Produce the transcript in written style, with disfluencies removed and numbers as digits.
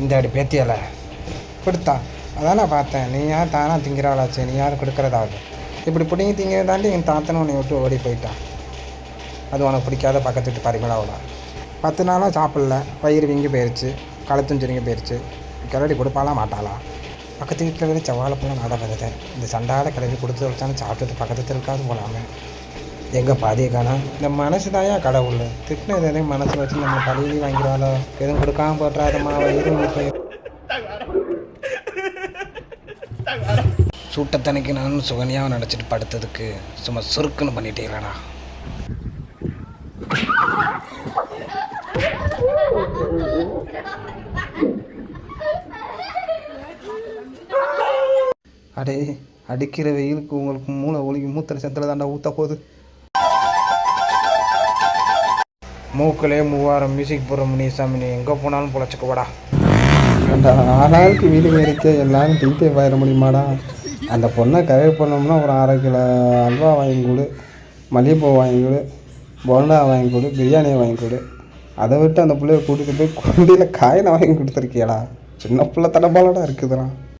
இந்த அடி பேத்தியல கொடுத்தா அதான் நான் பார்த்தேன். நீ யார் தானா திங்கிறாளாச்சு, நீ யாரும் கொடுக்குறதாவது. இப்படி பிடிங்கி திங்க தாண்டி என் தாத்தனை உன்னை விட்டு ஓடி போயிட்டான். அது உனக்கு பிடிக்காத பக்கத்து வீட்டு பரிமளாவோட 10 நாளாக சாப்பிடல, வயிறு வீங்கி போயிடுச்சு, கழுத்தும் சுருங்கி போயிடுச்சு. கிளடி கொடுப்பாளா மாட்டாளா? பக்கத்து வீட்டில் வேறு செவ்வாழைப்பெல்லாம் நட வருது. இந்த சண்டால கிளவி கொடுத்து வச்சாலும் சாப்பிட்டுட்டு பக்கத்து தெருக்காது போகலாமே. எங்கே பாதியை காணோம். இந்த மனசு தாயா கடவுள். திட்டினது எதையும் மனசு வச்சு நம்ம பழியிலையும் வாங்கிடுவாளோ. எதுவும் கொடுக்காம போட்டுறாதம்மா, வயிறு போய் சூட்டத்தனைக்கு நானும் சுகன்யாவை நினச்சிட்டு படுத்ததுக்கு சும்மா சுருக்குன்னு பண்ணிட்டேலடா. அடே, அடிக்கிற வெயிலுக்கு உங்களுக்கு மூளை ஒலிக்கு மூத்திர சத்தில் தாண்டா ஊற்ற போகுது. மூக்கிலே 3000 மியூசிக் போடுற முனிசாமி, நீ எங்கே போனாலும் பொழைச்சிக்கோடா. அந்த 6 நாளுக்கு வீடு வேறிக்க எல்லாரும் டீட்டே போயிட முடியுமாடா? அந்த பொண்ணை கரெக்ட் பண்ணோம்னா ஒரு 1/2 கிலோ அல்வா வாங்கி கொடு, மல்லிகைப்பூ வாங்கி கொடு, போண்டா வாங்கி கொடு, பிரியாணியை வாங்கி கொடு. அதை விட்டு அந்த பிள்ளைய கூட்டிகிட்டு போய் குண்டியில் காயினை வாங்கி கொடுத்துருக்கியாடா? சின்ன பிள்ளை தடப்பாலடா இருக்குதுடா.